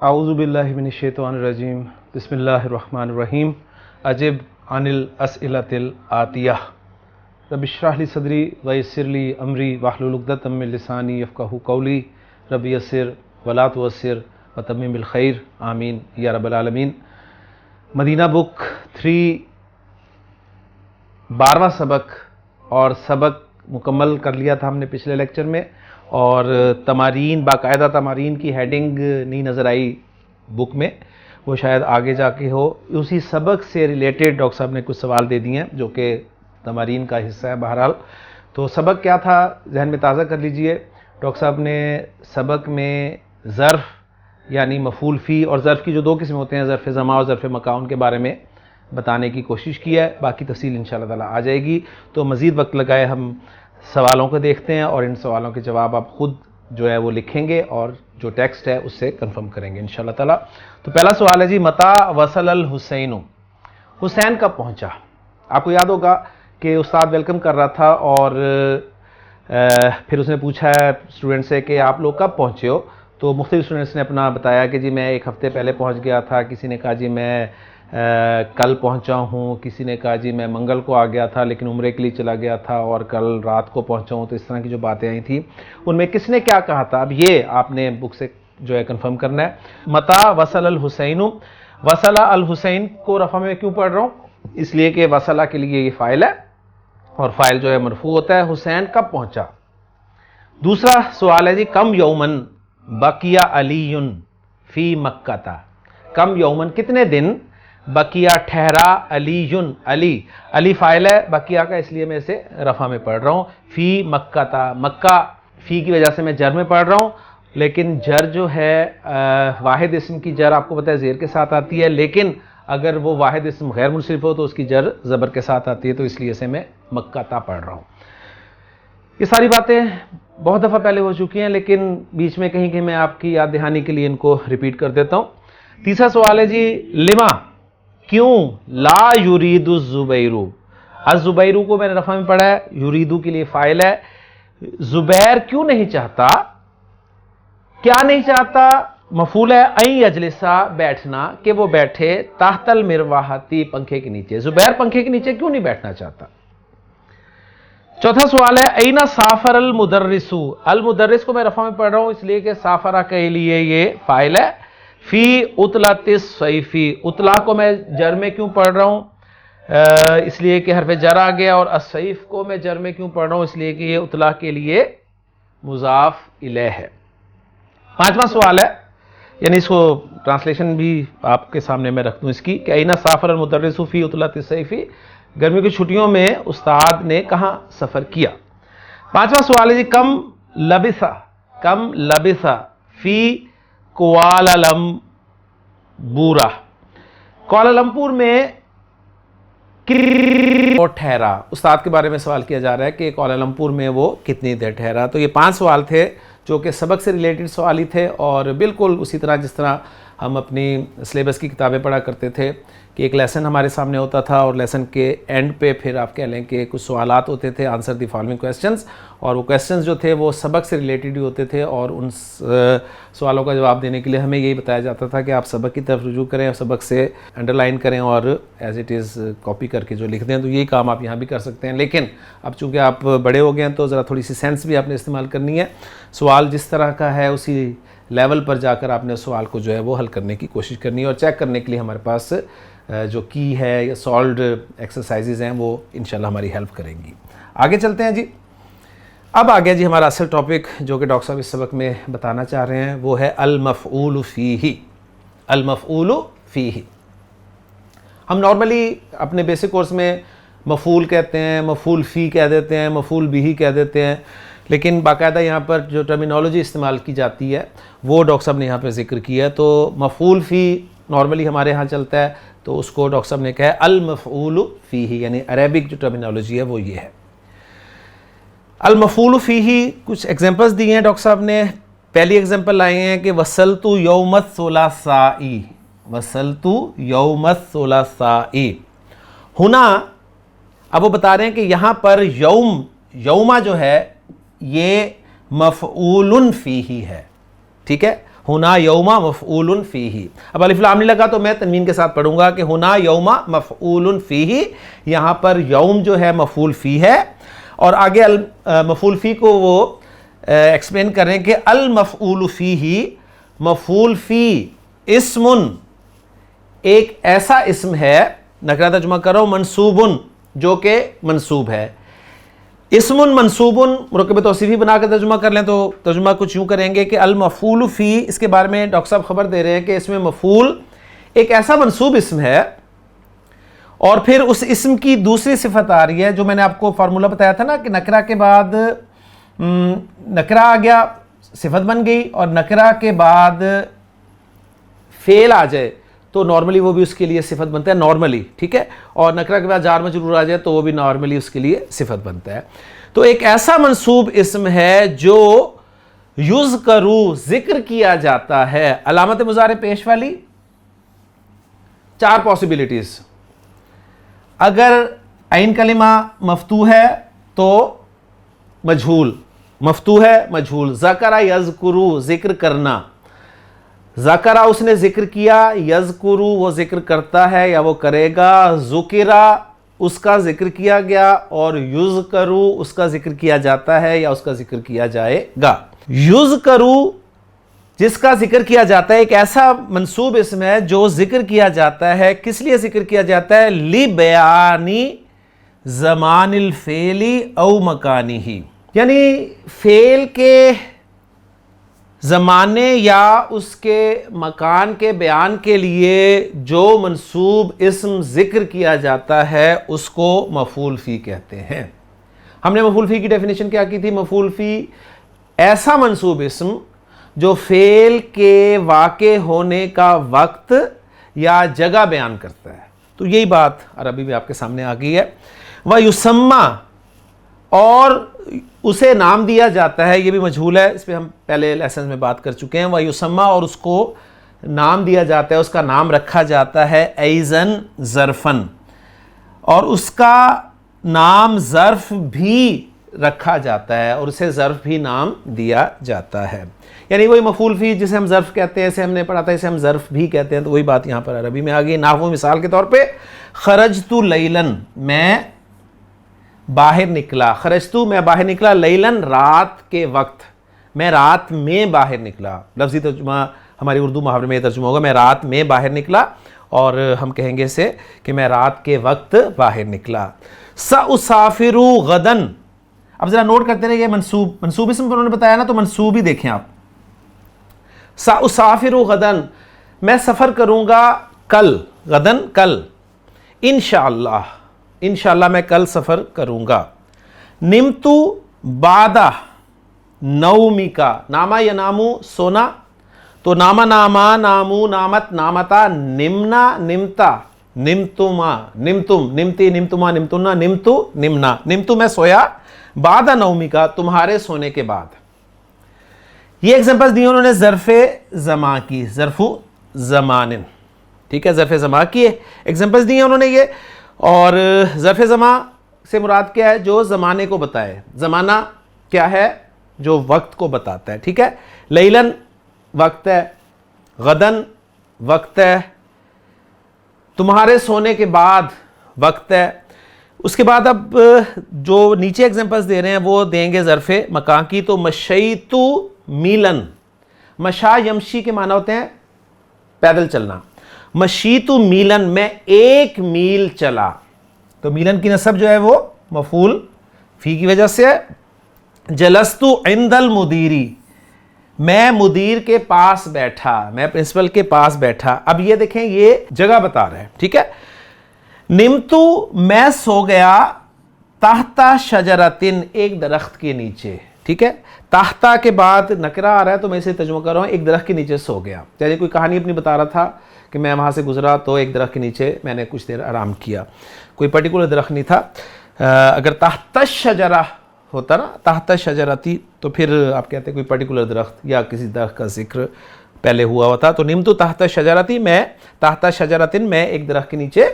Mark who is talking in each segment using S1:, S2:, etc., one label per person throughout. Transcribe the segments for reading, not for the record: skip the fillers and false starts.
S1: आऊज़ुबिल्लाहि मिनश्शैतानिर्रजीम बिस्मिल्लाहिर्रहमानिर्रहीम अजिब अनिल अस्इलतिल आतिया रब्बि इश्रह ली सदरी व यस्सिर ली अमरी वहलुल उक़दतम मिन लिसानी यफ़क़हू क़ौली रब्बि यस्सिर वला तुअस्सिर व तम्मिम बिल खैर आमीन या रब्बल आलमीन। मदीना बुक 3 12वां सबक और सबक मुकम्मल कर लिया था हमने पिछले लेक्चर में, और तमारीन बाकायदा तमारीन की हेडिंग नहीं नज़र आई बुक में, वो शायद आगे जाके हो। उसी सबक से रिलेटेड डॉक्टर साहब ने कुछ सवाल दे दिए हैं जो कि तमारीन का हिस्सा है। बहरहाल तो सबक क्या था जहन में ताज़ा कर लीजिए। डॉक्टर साहब ने सबक में ज़र्फ़ यानी मफ़ूल फ़ी और ज़र्फ़ की जो दो किस्में होते हैं, ज़र्फ़ ज़मा और ज़र्फ़ मका, उनके बारे में बताने की कोशिश की है। बाकी तफ़सील इंशाअल्लाह ताला आ जाएगी। तो मज़ीद वक्त लगाए हम सवालों को देखते हैं और इन सवालों के जवाब आप ख़ुद जो है वो लिखेंगे और जो टेक्स्ट है उससे कंफर्म करेंगे इंशाअल्लाह ताला। तो पहला सवाल है जी, मता वसल अल हुसैन, हुसैन कब पहुंचा। आपको याद होगा कि उस्ताद वेलकम कर रहा था और फिर उसने पूछा है स्टूडेंट से कि आप लोग कब पहुंचे हो। तो मुख्तलिफ स्टूडेंट्स ने अपना बताया कि जी मैं एक हफ़्ते पहले पहुंच गया था, किसी ने कहा जी मैं कल पहुंचा हूं, किसी ने कहा जी मैं मंगल को आ गया था लेकिन उम्रे के लिए चला गया था और कल रात को पहुंचा हूं। तो इस तरह की जो बातें आई थी उनमें किसने क्या कहा था, अब ये आपने बुक से जो है कंफर्म करना है। मता वसल अल हुसैन, वसला अल हुसैन को रफ़ा में क्यों पढ़ रहा हूँ, इसलिए कि वसला के लिए ये फ़ाइल है और फ़ाइल जो है मरफू होता है। हुसैन कब पहुंचा। दूसरा सवाल है जी, कम यौमन बकिया अलीयुन फ़ी मक्का, कम यौमन कितने दिन बकिया ठहरा अलीयुन, अली फ़ाइल है बकिया का, इसलिए मैं इसे रफ़ा में पढ़ रहा हूँ। फ़ी मक्का था, मक्का फ़ी की वजह से मैं जर में पढ़ रहा हूँ, लेकिन जर जो है वाहिद इस्म की जर आपको पता है ज़ेर के साथ आती है, लेकिन अगर वो वाहिद इस्म गैर मुनसरिफ हो तो उसकी जर ज़बर के साथ आती है, तो इसलिए से मैं मक्का ता पढ़ रहा हूँ। ये सारी बातें बहुत दफ़ा पहले हो चुकी हैं, लेकिन बीच में कहीं कहीं मैं आपकी याद दहानी के लिए इनको रिपीट कर देता हूँ। तीसरा सवाल है जी, लिमा क्यों ला युरीदु ज़ुबैरू, अज़ुबैरू को मैंने रफ़ा में पढ़ा है, युरीदु के लिए फ़ाइल है। ज़ुबैर क्यों नहीं चाहता, क्या नहीं चाहता, मफूल है ऐ यजलिसा बैठना, कि वो बैठे ताहतल मिरवाहती पंखे के नीचे। ज़ुबैर पंखे के नीचे क्यों नहीं बैठना चाहता। चौथा सवाल है ऐना साफर अल मुदर्रिसु, अल मुदर्रिस को मैं रफ़ा में पढ़ रहा हूं इसलिए कि साफरा के लिए ये फ़ाइल है। फ़ी उतलातिस सैफ़ी, उतला को मैं जर में क्यों पढ़ रहा हूं, इसलिए कि हरफ जर आ गया, और असैफ़ को मैं जर में क्यों पढ़ रहा हूं, इसलिए कि ये उतला के लिए मुज़ाफ़ इलैह है। पांचवा सवाल है, यानी इसको ट्रांसलेशन भी आपके सामने मैं रख दूं इसकी, कि ऐना साफर अल मुदर्रिसु फ़ी उतलातिस सैफ़ी, गर्मियों की छुट्टियों में उस्ताद ने कहां सफ़र किया। पांचवा सवाल है जी, कम लबिसा फ़ी कुआलालंबूरा, कुआलालंपुर में और ठहरा। उस्ताद के बारे में सवाल किया जा रहा है कि कुआलालंपुर में वो कितनी देर ठहरा। तो ये 5 सवाल थे जो कि सबक से रिलेटेड सवाल ही थे, और बिल्कुल उसी तरह जिस तरह हम अपनी सिलेबस की किताबें पढ़ा करते थे कि एक लेसन हमारे सामने होता था और लेसन के एंड पे फिर आप कह लें कि कुछ सवालात होते थे, आंसर दी फॉलोइंग क्वेश्चंस, और वो क्वेश्चंस जो थे वो सबक से रिलेटेड ही होते थे, और उन सवालों का जवाब देने के लिए हमें यही बताया जाता था कि आप सबक की तरफ रुजू करें और सबक से अंडरलाइन करें और एज इट इज़ कॉपी करके जो लिख दें। तो यही काम आप यहाँ भी कर सकते हैं, लेकिन अब चूँकि आप बड़े हो गए हैं तो ज़रा थोड़ी सी सेंस भी आपने इस्तेमाल करनी है। सवाल जिस तरह का है उसी लेवल पर जाकर आपने सवाल को जो है वो हल करने की कोशिश करनी है, और चेक करने के लिए हमारे पास जो की है या सॉल्व्ड एक्सरसाइजेज हैं वो इंशाल्लाह हमारी हेल्प करेंगी। आगे चलते हैं जी। अब आ गया जी हमारा असल टॉपिक जो कि डॉक्टर साहब इस सबक में बताना चाह रहे हैं, वो है अल मफ़ऊल फ़ीही। अल मफ़ऊल फ़ीही हम नॉर्मली अपने बेसिक कोर्स में मफ़ूल कहते हैं, मफ़ूल फ़ी कह देते हैं, मफ़ूल बिही कह देते हैं, लेकिन बाकायदा यहाँ पर जो टर्मिनोलॉजी इस्तेमाल की जाती है वो डॉक्टर साहब ने यहाँ पर जिक्र किया है। तो मफ़ूल फ़ी नॉर्मली हमारे यहाँ चलता है, तो उसको डॉक्टर साहब ने कहा है अल मफ़ऊल फ़ीही, यानी अरेबिक जो टर्मिनोलॉजी है वो ये है। अल मफ़ऊल फ़ीही कुछ एग्जांपल्स दिए हैं डॉक्टर साहब ने। पहली एग्जांपल लाए हैं कि वसलतु यौमत सुलासाई, वसलतु यौमत सुलासाई। हुना, अब वो बता रहे हैं कि यहाँ पर यौमा जो है ये मफ़ऊलुन फ़ीही है, ठीक है। हुना यौमा मफ़ऊलुन फ़ीही। अब अलिफ लाम नहीं लगा तो मैं तनवीन के साथ पढ़ूंगा कि हुना यौमा मफ़ऊलुन फ़ीही, यहाँ पर यौम जो है मफ़ऊल फ़ी है, और आगे मफ़ऊल फ़ी को वो एक्सप्लेन करें कि अल मफ़ऊल फ़ीही, मफ़ऊल फ़ी इस्मुन एक ऐसा इस्म है, नकरा तर्जुमा करो, मंसूबुन जो कि मंसूब है। इस्मुन मंसूबुन मुरक्कब तौसीफ़ी बना कर तर्जुमा कर लें तो तर्जुमा कुछ यूँ करेंगे कि अल मफ़ऊल फ़ी, इसके बारे में डॉक्टर साहब खबर दे रहे हैं कि इसमें मफ़ऊल एक ऐसा मंसूब इस्म है, और फिर उस इस्म की दूसरी सिफत आ रही है, जो मैंने आपको फार्मूला बताया था ना कि नकरा के बाद नकरा आ गया, सिफत बन गई, और नकरा के बाद फेल आ जाए तो नॉर्मली वो भी उसके लिए सिफत बनता है नॉर्मली, ठीक है, और नकरा के बाद जार मजरूर आ जाए तो वो भी नॉर्मली उसके लिए सिफत बनता है। तो एक ऐसा मंसूब इस्म है जो युज़करू जिक्र किया जाता है, अलामत मुज़ारे पेश वाली, चार पॉसिबिलिटीज। अगर आइन कलिमा मफ्तू है तो मजहूल, मफ्तू है मजहूल। ज़करा यज़कुरू जिक्र करना, ज़करा उसने जिक्र किया, यज़कुरू वो जिक्र करता है या वो करेगा, ज़ुकिरा उसका जिक्र किया गया, और युज़करू उसका जिक्र किया जाता है या उसका जिक्र किया जाएगा। युज़करू जिसका जिक्र किया जाता है एक ऐसा मंसूब इस्म है जो जिक्र किया जाता है, किस लिए जिक्र किया जाता है, ली बयानी ज़मानिल फ़ेली औ मकानिही, यानी फ़ेल के ज़माने या उसके मकान के बयान के लिए जो मंसूब इस्म ज़िक्र किया जाता है उसको मफ़ऊल फ़ी कहते हैं। हमने मफ़ऊल फ़ी की डेफिनेशन क्या की थी, मफ़ऊल फ़ी ऐसा मंसूब इस्म जो फ़ेल के वाक़े होने का वक्त या जगह बयान करता है। तो यही बात अरबी में आपके सामने आ गई है। व युसम्मा, और उसे नाम दिया जाता है, ये भी मजहूल है, इस पर हम पहले लेसन में बात कर चुके हैं। व युसम्मा, और उसको नाम दिया जाता है, उसका नाम रखा जाता है ऐज़न ज़र्फ़न, और उसका नाम ज़र्फ़ भी रखा जाता है, और उसे ज़र्फ़ भी नाम दिया जाता है। यानी वही मफ़ऊल फ़ी जिसे हम ज़र्फ़ कहते हैं, इसे हमने पढ़ा था, इसे हम ज़र्फ़ भी कहते हैं, तो वही बात यहाँ पर अरबी में आ गई। नाहwu मिसाल के तौर पे खरजतु लैलन, मैं बाहर निकला, खरजतु मैं बाहर निकला, लैलन रात के वक्त, मैं रात में बाहर निकला। लफ्ज़ी तर्जुमा हमारी उर्दू मुहावरे में तर्जुमा होगा, मैं रात में बाहर निकला, और हम कहेंगे इसे कि मैं रात के वक्त बाहर निकला। सउसाफिरु गदन, अब ज़रा नोट करते रहिए, मंसूब इसम उन्होंने बताया ना, तो मंसूब ही देखें आप। सउसाफिरु गदन, मैं सफ़र करूँगा कल, गदन कल, इंशाअल्लाह, इंशाअल्लाह मैं कल सफ़र करूँगा। निमतु बादा नौमिका, नामा या नामू सोना, तो नामा नामा, नामू नामत, नामता, निम्ना निमता, निमतुमा निमतुम, निमती निमतुमा, निमतुन्ना, निमतु निम्ना, निमतु मैं सोया, बादा नौमिका तुम्हारे सोने के बाद। ये एग्जांपल्स दिए उन्होंने ज़र्फ़े ज़मा की, ज़र्फ़ु ज़मानिन, ठीक है, ज़र्फ़े ज़मा की एग्जांपल्स दिए उन्होंने ये। और ज़र्फ़े ज़मा से मुराद क्या है, जो ज़माने को बताए, ज़माना क्या है, जो वक्त को बताता है, ठीक है। लैलन वक्त है, गदन वक्त है, तुम्हारे सोने के बाद वक्त है। उसके बाद अब जो नीचे एग्जांपल्स दे रहे हैं वो देंगे ज़र्फ़े मकान की। तो मशैतु मीलन, मशा यमशी के माना होते हैं पैदल चलना, मशीतु मीलन मैं 1 मील चला, तो मीलन की नस्ब जो है वो मफ़ऊल फ़ी की वजह से है। जलस्तु इंदल मुदीरी, मैं मुदीर के पास बैठा, मैं प्रिंसिपल के पास बैठा। अब ये देखें, ये जगह बता रहे हैं, ठीक है। निमतु मैं सो गया, ताहता शजरतिन एक दरख्त के नीचे, ठीक है। ताहता के बाद नकरा आ रहा है तो मैं इसे तर्जुमा कर रहा हूँ, एक दरख्त के नीचे सो गया। जैसे कोई कहानी अपनी बता रहा था कि मैं वहाँ से गुजरा तो एक दरख्त के नीचे मैंने कुछ देर आराम किया, कोई पर्टिकुलर दरख्त नहीं था। अगर ताहता शजरा होता ना, ताहता शजरती, तो फिर आप कहते हैं कोई पर्टिकुलर दरख्त या किसी दरख्त का जिक्र पहले हुआ होता। तो निमतु ताहता शजरती, मैं ताहता शजरतिन मैं एक दरख्त के नीचे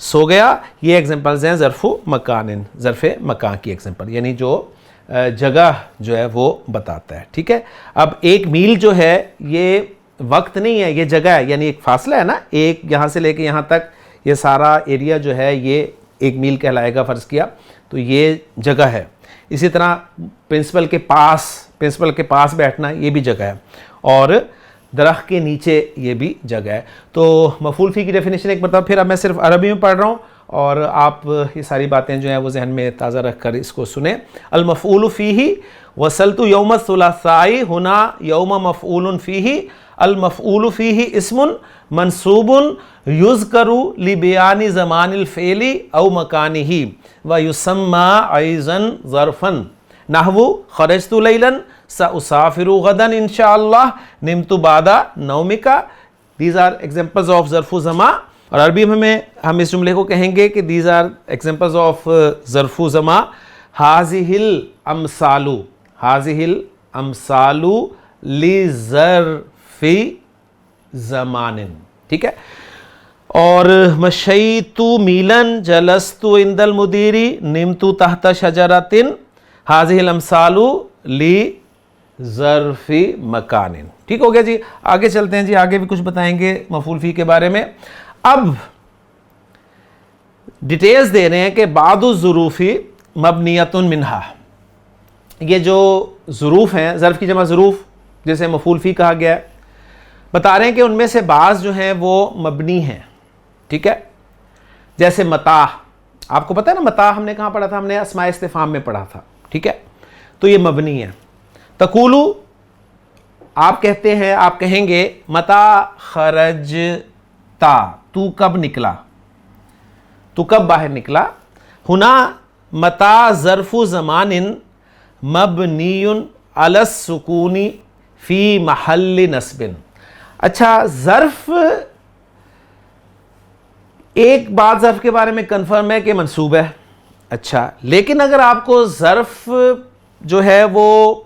S1: सो गया। ये एग्जांपल्स हैं ज़र्फ़ु मकानिन, ज़र्फ़े मकान की एग्जांपल, यानी जो जगह जो है वो बताता है। ठीक है, अब 1 मील जो है ये वक्त नहीं है, ये जगह है, यानी एक फासला है ना, एक यहाँ से लेके यहाँ तक ये सारा एरिया जो है ये 1 मील कहलाएगा, फ़र्ज़ किया तो ये जगह है। इसी तरह प्रिंसिपल के पास बैठना ये भी जगह है, और दरख्त के नीचे ये भी जगह है। तो मफ़ूल फ़ी की डेफिनेशन एक मतलब, फिर अब मैं सिर्फ अरबी में पढ़ रहा हूँ और आप ये सारी बातें जो हैं वो जहन में ताज़ा रख कर इसको सुने। अल मफ़ऊलु फ़ीही वसलतु यौम सुलासाई हुना यौम मफ़ऊलुन फ़ीही। अल मफ़ऊलु फ़ीही इस्मुन मनसूबुन युज़करु लिबयानी ज़मानिल फ़ेली औ मकानिही व युसम्मा अइज़न ज़रफ़न नहवु ख़रजतु लैलन सउसाफ़िरु गदन इंशाअल्लाह निमतु बादा नौमिका। दीज आर एग्जाम्पल्स ऑफ ज़रफ़ु ज़मा। और अरबी में हम इस जुमले को कहेंगे कि दीज आर एग्जाम्पल्स ऑफ ज़रफ़ु ज़मा। हाज़िहिल अमसालु ली ज़रफ़ी ज़मानिन। ठीक है, और मशैतु मीलन जलस्तु इंदल मुदीरी निमतु तहत शजरतिन हाज़िहिल अमसालु ली ज़रफ़ी मकानिन। ठीक हो गया जी, आगे चलते हैं जी, आगे भी कुछ बताएंगे मफ़ऊल फ़ी के बारे में। अब डिटेल्स दे रहे हैं कि बादु ज़ुरूफ़ी मबनियतुन मिनहा। ये जो ज़ुरूफ़ हैं, ज़र्फ़ की जमा ज़ुरूफ़ जैसे मफ़ऊल फ़ी कहा गया है, बता रहे हैं कि उनमें से बाज़ जो हैं वो मबनी हैं। ठीक है, जैसे मता, आपको पता है ना मता हमने कहाँ पढ़ा था, हमने अस्माए इस्तिफ़ाम में पढ़ा था। ठीक है, तो ये मबनी है। तक़ूलु आप कहते हैं, आप कहेंगे मता खरजता, तू कब निकला, तू कब बाहर निकला। हुना मता ज़रफ़ु ज़मानिन मबनीयुन अलस सुकूनी फ़ी महल्ली नस्बिन। अच्छा, ज़र्फ़, एक बात ज़र्फ़ के बारे में कन्फर्म है कि मंसूब है। अच्छा, लेकिन अगर आपको ज़र्फ़ जो है वो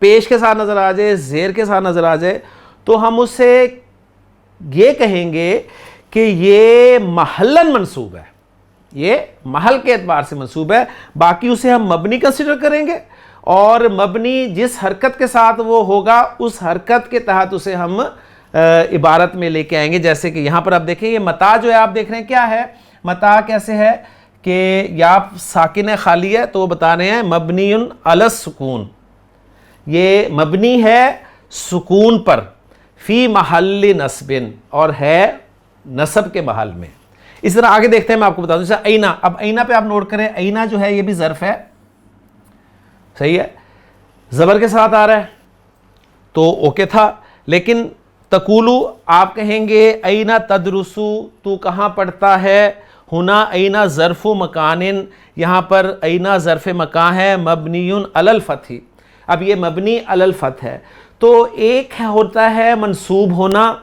S1: पेश के साथ नज़र आ जाए, ज़ेर के साथ नज़र आ जाए, तो हम उससे ये कहेंगे कि ये महल्लन मंसूब है, ये महल के एतबार से मंसूब है। बाकी उसे हम मबनी कंसिडर करेंगे, और मबनी जिस हरकत के साथ वो होगा उस हरकत के तहत उसे हम इबारत में लेके आएंगे। जैसे कि यहाँ पर आप देखें, ये मता जो है आप देख रहे हैं क्या है, मता कैसे है कि या साकिन खाली है, तो वो बता रहे हैं मबनीयुन अलस सुकून, ये मबनी है सुकून पर, फ़ी महल्ली नस्बिन, और है नसब के महल में। इस तरह आगे देखते हैं, मैं आपको बता दूं जैसे ऐना। अब ऐना पे आप नोट करें, ऐना जो है ये भी ज़र्फ़ है, सही है, ज़बर के साथ आ रहा है तो ओके था। लेकिन तक़ूलु आप कहेंगे ऐना तदरुसु, तू कहाँ पढ़ता है। हुना ऐना ज़र्फ़ु मकानिन, यहाँ पर ऐना ज़र्फ़ मकान है, मबनीयुन अलल फ़थी। अब ये मबनी अलल फ़थ है, तो एक होता है मंसूब होना,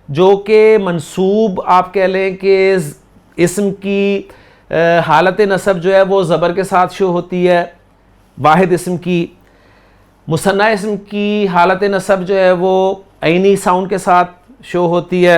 S1: जो कि मंसूब आप कह लें कि इस्म की हालत नसब जो है वो ज़बर के साथ शो होती है, वाहिद इस्म की। मुसन्ना इस्म की हालत नसब जो है वो ऐनी साउंड के साथ शो होती है।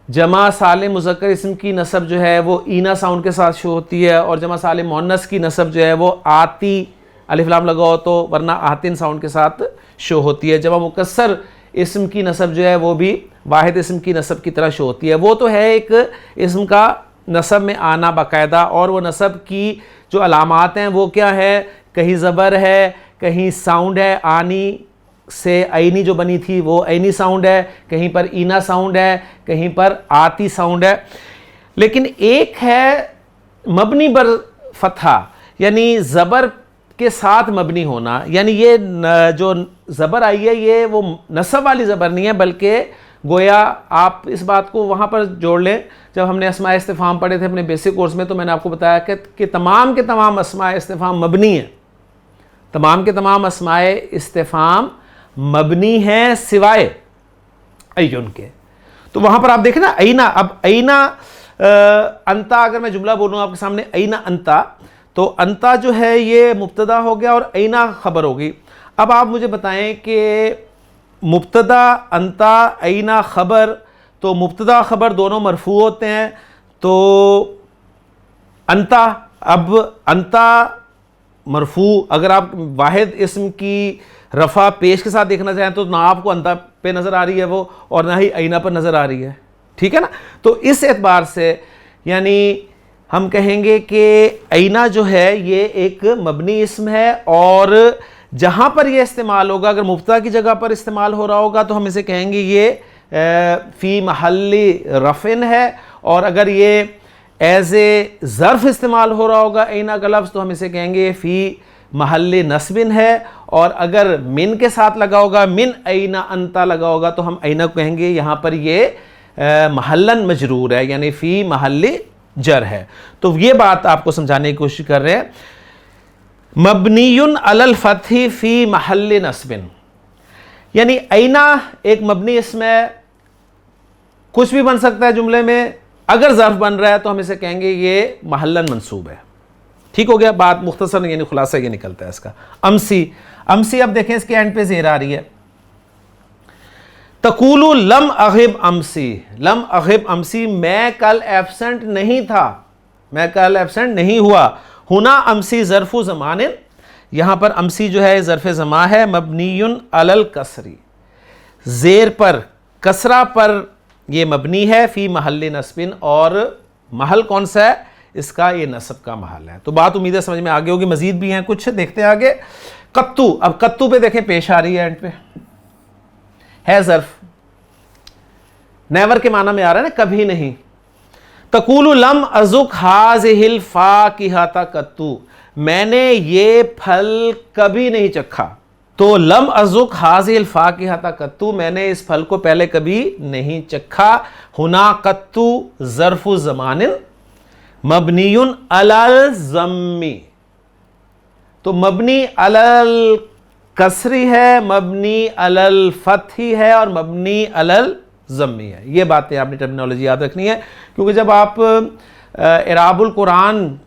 S1: जमा सालिम मुज़क्कर इस्म की नसब जो है वो ईना साउंड के साथ शो होती है, और जमा सालिम मुअन्नस की नसब जो है वो आती अलिफ लाम लगाओ तो, वरना आतिन साउंड के साथ शो होती है। जमा मुकस्सर इस्म की नसब जो है वो भी वाहिद इस्म की नसब की तरह शो होती है। वो तो है एक इस्म का नसब में आना बाकायदा, और वो नसब की जो अलामात हैं वो क्या है, कहीं ज़बर है, कहीं साउंड है, आनी से ऐनी जो बनी थी वो ऐनी साउंड है, कहीं पर ईना साउंड है, कहीं पर आती साउंड है। लेकिन एक है मबनी बर फतहा, यानी ज़बर के साथ मबनी होना, यानी ये जो ज़बर आई है ये वो नसब वाली ज़बर नहीं है, बल्कि गोया आप इस बात को वहाँ पर जोड़ लें, जब हमने अस्माए इस्तिफ़ाम पढ़े थे अपने बेसिक कोर्स में, तो मैंने आपको बताया कि तमाम के तमाम अस्माए इस्तिफ़ाम मबनी हैं, तमाम के तमाम अस्माए इस्तिफ़ाम मबनी हैं सिवाय अय्युन के। तो वहाँ पर आप देखें ना ऐना, अब ऐना अंता, अगर मैं जुमला बोलूँ आपके सामने ऐना अंता, तो अंता जो है ये मुब्तदा हो गया और ऐना ख़बर होगी। अब आप मुझे बताएं कि मुब्तदा अंता ऐना ख़बर, तो मुब्तदा ख़बर दोनों मरफू होते हैं, तो अंता, अब अंता मरफू, अगर आप वाहिद इस्म की रफ़ा पेश के साथ देखना चाहें तो ना आपको अंता पे नज़र आ रही है वो, और ना ही आईना पर नज़र आ रही है, ठीक है ना। तो इस एतबार से यानी हम कहेंगे कि आईना जो है ये एक मबनी इस्म है, और जहाँ पर ये इस्तेमाल होगा, अगर मुब्तदा की जगह पर इस्तेमाल हो रहा होगा तो हम इसे कहेंगे ये फ़ी महल्ली रफ़िन है, और अगर ये एज ए ज़र्फ़ इस्तेमाल हो रहा होगा आईना का लफ्ज़ तो हम इसे कहेंगे फ़ी महल्ली नस्बिन है, और अगर मिन के साथ लगा होगा, मिन आईना अंता लगा होगा तो हम आईना को कहेंगे यहाँ पर ये महल्लन मजरूर है, यानी फ़ी महल्ली जर है। तो ये बात आपको समझाने की कोशिश कर रहे हैं। मबनीयुन अलल फतही फ़ी महल्ली नस्बिन, यानी आईना एक मबनी इस्म है, कुछ भी बन सकता है जुमले में, अगर ज़र्फ़ बन रहा है तो हम इसे कहेंगे ये महल्लन मंसूब है। ठीक हो गया, बात मुख्तसर यानी खुलासा ये निकलता है इसका। अमसी, अमसी अब देखें इसके एंड पे ज़ेर आ रही है, तकूलु लम अग़िब अमसी, लम अग़िब अमसी, मैं कल एब्सेंट नहीं था, मैं कल एब्सेंट नहीं हुआ। हुना अमसी ज़र्फ़ु ज़मानिन, यहाँ पर अमसी जो है ज़र्फ़ ज़मा है, मबनीयुन अलल कसरी, ज़ेर पर कसरा पर ये मबनी है, फ़ी महल्ली नस्बिन, और महल कौन सा है इसका, ये नस्ब का महल है। तो बात उम्मीद है समझ में आगे होगी, मजीद भी हैं कुछ, देखते हैं आगे। कत्तू, अब कत्तू पे देखें पेश आ रही है एंड पे, है ज़र्फ़, नेवर के माना में आ रहा है ना, कभी नहीं। तकूलु लम अज़ुक हाज़िहिल फ़ाकिहता कत्तू, मैंने ये फल कभी नहीं चखा। तो लम अज़ुक हाज़िहिल फ़ाकिहता कत्तू, मैंने इस फल को पहले कभी नहीं चखा। हुना कत्तू ज़र्फ़ु ज़मानिन मबनीयुन अलल ज़म्मी, तो मबनी अलल कसरी है, मबनी अलल फतही है, और मबनी अलल ज़म्मी है। ये बातें आपने टर्मिनोलॉजी याद रखनी है, क्योंकि जब आप इराबुल कुरान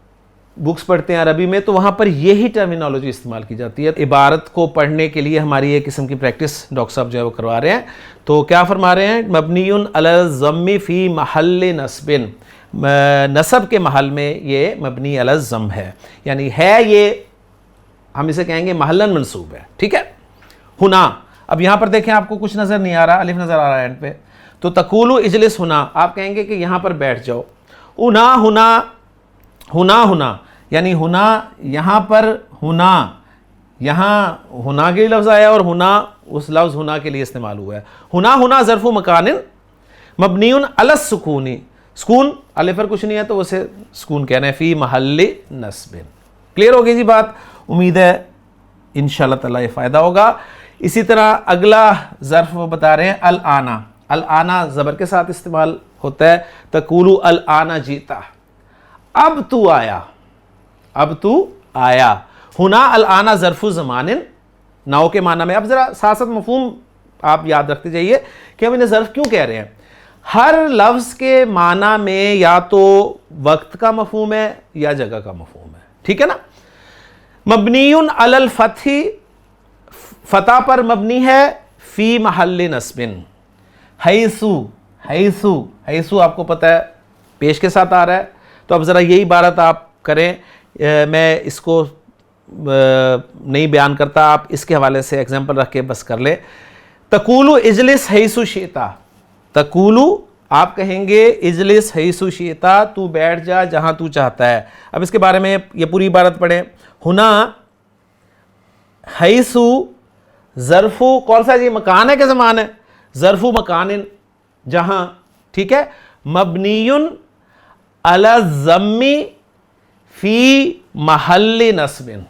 S1: बुक्स पढ़ते हैं अरबी में तो वहाँ पर यही टर्मिनोलॉजी इस्तेमाल की जाती है। इबारत को पढ़ने के लिए हमारी एक किस्म की प्रैक्टिस डॉक्टर साहब जो है वो करवा रहे हैं। तो क्या फरमा रहे हैं, मबनीयुन अलल ज़म्मी फ़ी महल्ल नस्बिन, नसब के महल में ये मबनी अलल ज़म है, यानी है ये, हम इसे कहेंगे महल्लन मंसूब है, ठीक है। हुना, अब यहाँ पर देखें आपको कुछ नज़र नहीं आ रहा, अलिफ नज़र आ रहा है एंड पे, तो तकूलु इजलिस हुना, आप कहेंगे कि यहाँ पर बैठ जाओ। उना हुना, हुना हुना, यानी हुना यहाँ पर, हुना यहाँ हुना के लिए लफ्ज़ आया और हुना उस लफ्ज़ हुना के लिए इस्तेमाल हुआ है। हुना हुना ज़र्फ़ु मकानिन मबनीउन अलस सुकूनी, सुकून अलिफ पर कुछ नहीं है तो उसे सुकून कहना है, फ़ी महल्ली नस्बिन। क्लियर होगी जी बात, उम्मीद है इंशाअल्लाह ताला ये फ़ायदा होगा। इसी तरह अगला ज़र्फ़ वो बता रहे हैं, अल आना, अल आना ज़बर के साथ इस्तेमाल होता है। तकूलु अल आना जीता, अब तू आया, अब तू आया। हुना अल आना ज़र्फ़ु ज़मानिन, नाओ के माना में। अब ज़रा साथ साथ मफ़हूम आप याद रखते जाइए कि हम इन्हें ज़र्फ़ क्यों कह रहे हैं। हर लफ्ज़ के माना में या तो वक्त का मफ़हूम है या जगह का मफ़हूम है, ठीक है ना। मबनीयुन अलल फ़थी, फ़ता पर मबनी है, फ़ी महल्ल नस्बिन। हैसु, हैसु, हैसु आपको पता है पेश के साथ आ रहा है, तो अब ज़रा यही इबारत आप करें, मैं इसको नहीं बयान करता, आप इसके हवाले से एग्जाम्पल रख के बस कर ले। तकूलु इजलिस हैसु शीता, तकूलु आप कहेंगे इजलिस हैसु शीता, तू बैठ जा जहाँ तू चाहता है। अब इसके बारे में ये पूरी इबारत पढ़ें। हुना हैसु ज़र्फ़ु कौन सा जी, मकान है कि ज़मान है, ज़र्फ़ु मकानिन जहाँ, ठीक है। मबनीयुन अला ज़म्मी फ़ी महल्ल नस्बिन,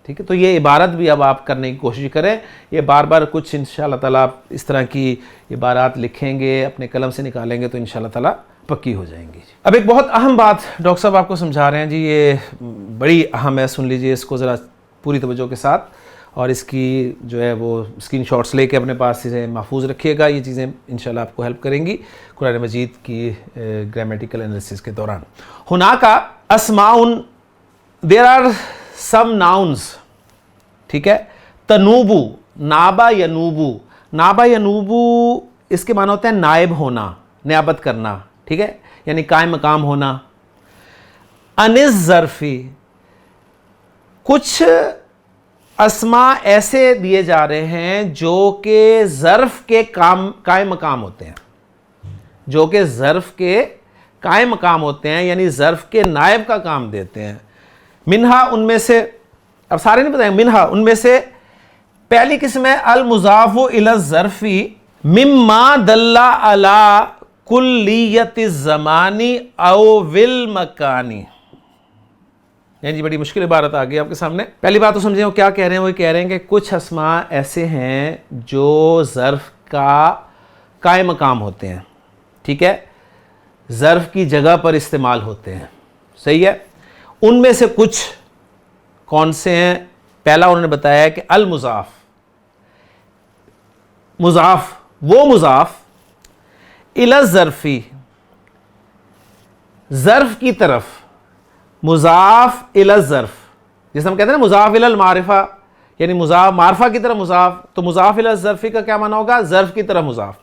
S1: ठीक है। तो ये इबारत भी अब आप करने की कोशिश करें, ये बार बार कुछ इंशाअल्लाह ताला आप इस तरह की इबारात लिखेंगे, अपने कलम से निकालेंगे तो इंशाअल्लाह ताला पक्की हो जाएंगी। अब एक बहुत अहम बात डॉक्टर साहब आपको समझा रहे हैं जी, ये बड़ी अहम है, सुन लीजिए इसको ज़रा पूरी तवज्जो के साथ, और इसकी जो है वो स्क्रीनशॉट्स लेके अपने पास इसे महफूज रखिएगा। ये चीज़ें इंशाल्लाह आपको हेल्प करेंगी कुरान मजीद की ग्रामेटिकल एनालिसिस के दौरान। हुना का अस्माउन, देयर आर सम नाउन्स, ठीक है। तनूबू, नाबा यनूबू, नाबा यनूबू इसके माना होता है नायब होना, नियाबत करना, ठीक है, यानी कायम मकाम होना। अनिस ज़र्फ़ी, कुछ अस्मा ऐसे दिए जा रहे हैं जो कि ज़र्फ़ के कायम मकाम होते हैं, जो कि ज़र्फ़ के कायम मकाम होते हैं, यानी ज़र्फ़ के नायब का काम देते हैं। मिन्हा, उनमें से, अब सारे नहीं बताएंगे, मिन्हा उनमें से पहली किस्म है अल मुज़ाफ़ु इला ज़र्फ़ी मिम्मा दल्ला अला कुल्लियत ज़मानी औ विल मकानी। यानी जी बड़ी मुश्किल इबारत आ गई आपके सामने। पहली बात तो समझे वो क्या कह रहे हैं, वो कह रहे हैं कि कुछ अस्मा ऐसे हैं जो ज़र्फ़ का कायम मकाम होते हैं, ठीक है, ज़र्फ़ की जगह पर इस्तेमाल होते हैं, सही है। उनमें से कुछ कौन से हैं? पहला उन्होंने बताया है कि अल मुज़ाफ़, मुज़ाफ़ वो मुज़ाफ़ इला ज़र्फ़ी, ज़र्फ़ की तरफ, मुज़ाफ़ इला ज़र्फ़, जैसे हम कहते हैं ना मुज़ाफ़ इलल मारिफ़ा, यानी मुज़ाफ़ मारिफ़ा की तरफ मुज़ाफ़, तो मुज़ाफ़ इला ज़र्फ़ी का क्या माना होगा? ज़र्फ़ की तरफ मुज़ाफ़।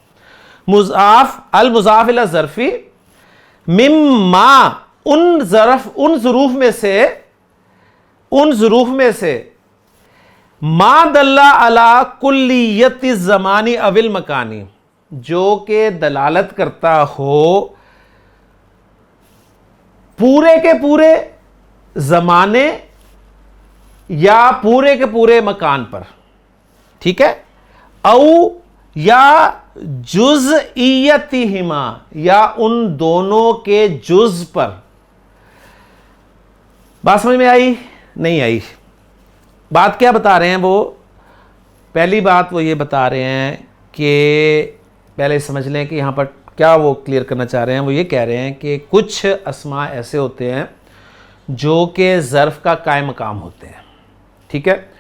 S1: मुज़ाफ़ अल मुज़ाफ़ इला ज़र्फ़ी मिम्मा, उन ज़रफ़, उन ज़ुरूफ़ में से, उन ज़ुरूफ़ में से मा दल्ला अला कुल्लियत ज़मानी अविल मकानी, जो कि दलालत करता हो पूरे के पूरे ज़माने या पूरे के पूरे मकान पर, ठीक है, औ या जुज़इयतिहिमा, या उन दोनों के जुज़ पर। बात समझ में आई? नहीं आई। बात क्या बता रहे हैं वो? पहली बात वो ये बता रहे हैं कि पहले समझ लें कि यहाँ पर क्या वो क्लियर करना चाह रहे हैं। वो ये कह रहे हैं कि कुछ अस्मा ऐसे होते हैं जो कि ज़र्फ़ का कायम मकाम होते हैं, ठीक है।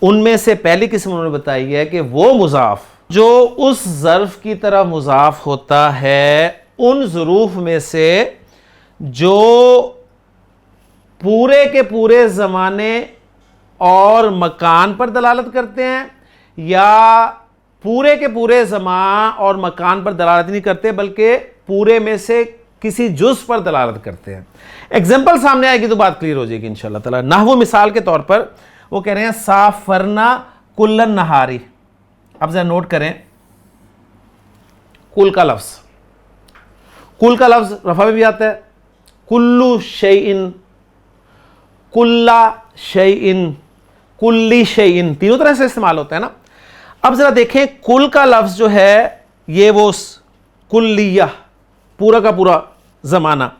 S1: उनमें से पहली किस्म उन्होंने बताई है कि वो मुज़ाफ़ जो उस ज़र्फ़ की तरफ मुज़ाफ़ होता है उन ज़ुरूफ़ में से जो पूरे के पूरे ज़माने और मकान पर दलालत करते हैं, या पूरे के पूरे ज़मान और मकान पर दलालत नहीं करते बल्कि पूरे में से किसी जुज़ पर दलालत करते हैं। एग्जाम्पल सामने आएगी तो बात क्लियर हो जाएगी इंशाअल्लाह ताला। नहवु मिसाल के तौर पर वो कह रहे हैं साफरना कुल्लन नहारी। अब जरा नोट करें, कुल का लफ्ज़, कुल का लफ्ज़ रफ़ा में भी आता है, कुल्लु शैइन, कुल्ला शैइन, कुल्ली शैइन, तीनों तरह से इस्तेमाल होता है ना। अब जरा देखें, कुल का लफ्ज़ जो है ये वो कुल्लिया, पूरा का पूरा ज़माना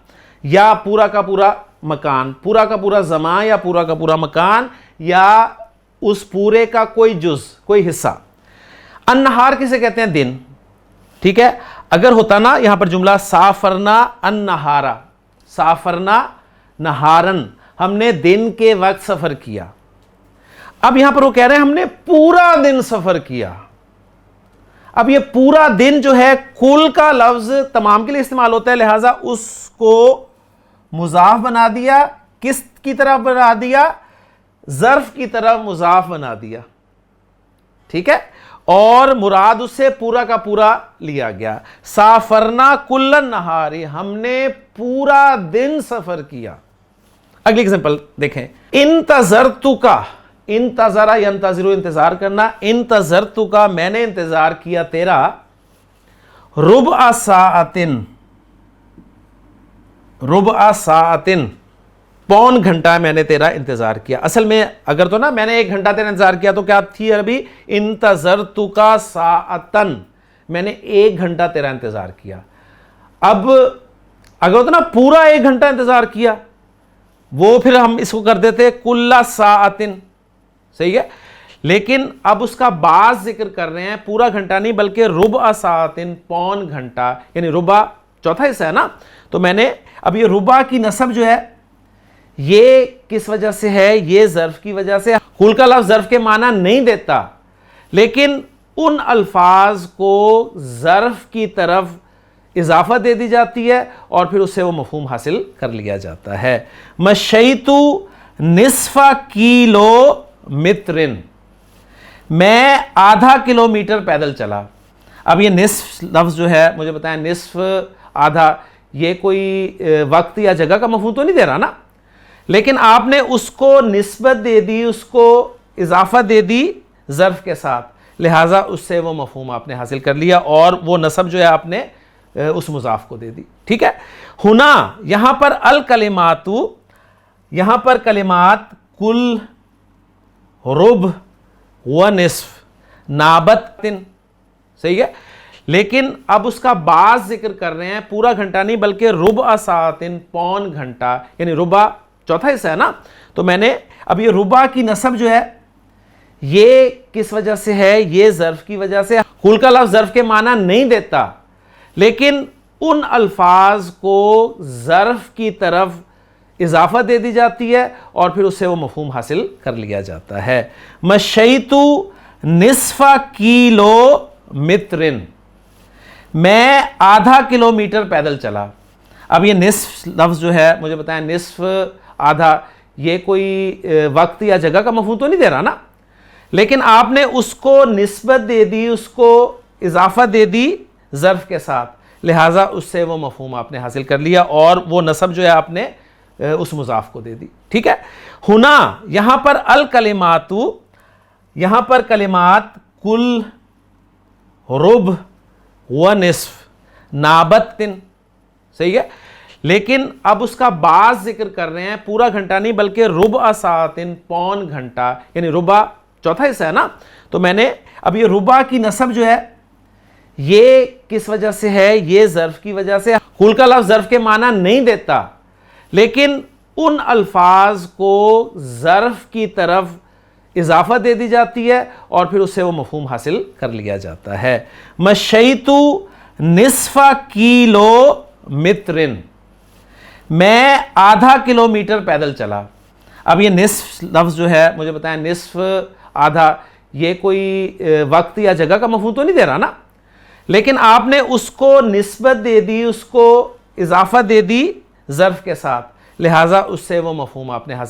S1: या पूरा का पूरा मकान, पूरा का पूरा ज़मान या पूरा का पूरा मकान, या उस पूरे का कोई जुज़, कोई हिस्सा। अन्नहार किसे कहते हैं? दिन, ठीक है। अगर होता ना यहां पर जुमला साफरना अन्नहारा, साफरना नहारन, हमने दिन के वक्त सफर किया। अब यहां पर वो कह रहे हैं हमने पूरा दिन सफर किया। अब ये पूरा दिन जो है कुल का लफ्ज तमाम के लिए इस्तेमाल होता है, लिहाजा उसको मुजाफ बना दिया, किस की तरफ बना दिया? ज़र्फ की तरफ मुजाफ बना दिया, ठीक है, और मुराद उससे पूरा का पूरा लिया गया। साफरना कुल्लन नहारी, हमने पूरा दिन सफर किया। अगली एग्जांपल देखें, इंतज़रतु का, इंतज़रा यंतज़िरु इंतजार करना, इंतज़रतु का मैंने इंतजार किया तेरा, रुबअ साअतिन, रुबअ साअतिन पौन घंटा मैंने तेरा इंतजार किया। असल में अगर तो ना मैंने 1 घंटा तेरा इंतजार किया तो क्या थी अरबी? इंतज़रतु का साअतन, मैंने 1 घंटा तेरा इंतजार किया। अब अगर तो ना पूरा 1 घंटा इंतजार किया, वो फिर हम इसको कर देते कुल्ला साअतिन, सही है। लेकिन अब उसका बाज़ जिक्र कर रहे हैं, पूरा घंटा नहीं बल्कि रुबअ साअतिन, पौन घंटा, यानी रुबा चौथा हिस्सा है ना। तो मैंने अब ये रुबा की नस्ब जो है ये किस वजह से है? ये ज़र्फ की वजह से। कुल का लफ्ज़ ज़र्फ के माना नहीं देता, लेकिन उन अल्फाज को ज़र्फ की तरफ इजाफा दे दी जाती है और फिर उससे वो मफहूम हासिल कर लिया जाता है। मशैतु निस्फ़ा किलोमीटरिन, मैं आधा किलोमीटर पैदल चला। अब ये निस्फ़ लफ्ज़ जो है मुझे बताएं, निस्फ़ आधा, ये कोई वक्त या जगह का मफहूम तो नहीं दे रहा ना, लेकिन आपने उसको निस्बत दे दी, उसको इजाफा दे दी ज़र्फ़ के साथ, लिहाजा उससे वो मफ़हूम आपने हासिल कर लिया और वो नसब जो है आपने उस मुज़ाफ को दे दी। ठीक है। हुना यहां पर अल कलिमातु, यहां पर कलिमात कुल, रुब व निस्फ, नाबतिन, सही है। लेकिन अब उसका बाज जिक्र कर रहे हैं, पूरा घंटा नहीं बल्कि रुबा सातिन, पौन घंटा, यानी रुबा चौथा हिस्सा है ना। तो मैंने अब ये रुबा की नसब जो है ये किस वजह से है, ये ज़र्फ की वजह से। कुल का लफ्ज़ ज़र्फ के माना नहीं देता, लेकिन उन अल्फाज को ज़र्फ की तरफ इजाफा दे दी जाती है और फिर उससे वो मफहूम हासिल कर लिया जाता है। मशैतु निस्फा किलो मित्रिन, मैं आधा किलोमीटर पैदल चला। अब ये निस्फ लफ्ज़ जो है मुझे बताएं, निस्फ आधा, ये कोई वक्त या जगह का मफहूम तो नहीं दे रहा ना, लेकिन आपने उसको निस्बत दे दी, उसको इजाफा दे दी ज़र्फ के साथ, लिहाजा उससे वो मफहूम आपने हासिल कर लिया और वो नसब जो है आपने उस मुज़ाफ को दे दी। ठीक है। हुना यहां पर अल कलिमातु, यहां पर कलिमात कुल, रुब व निस्फ, नाबतिन, सही है। लेकिन अब उसका बाज जिक्र कर रहे हैं, पूरा घंटा नहीं बल्कि रुबा सातिन, पौन घंटा, यानी रुबा चौथा हिस्सा है ना। तो मैंने अब ये रुबा की नसब जो है ये किस वजह से है, ये ज़र्फ की वजह से। कुल का लफ्ज़ ज़र्फ के माना नहीं देता, लेकिन उन अल्फाज को ज़र्फ की तरफ इजाफा दे दी जाती है और फिर उससे वो मफहूम हासिल कर लिया जाता है। मशैतु निस्फा किलो मित्रिन, मैं आधा किलोमीटर पैदल चला। अब ये निस्फ लफ्ज़ जो है मुझे बताएं, निस्फ आधा, ये कोई वक्त या जगह का मफहूम तो नहीं दे रहा ना, लेकिन आपने उसको निस्बत दे दी, उसको इजाफा दे दी ज़र्फ के साथ, लिहाजा उससे वो मफहूम आपने हासिल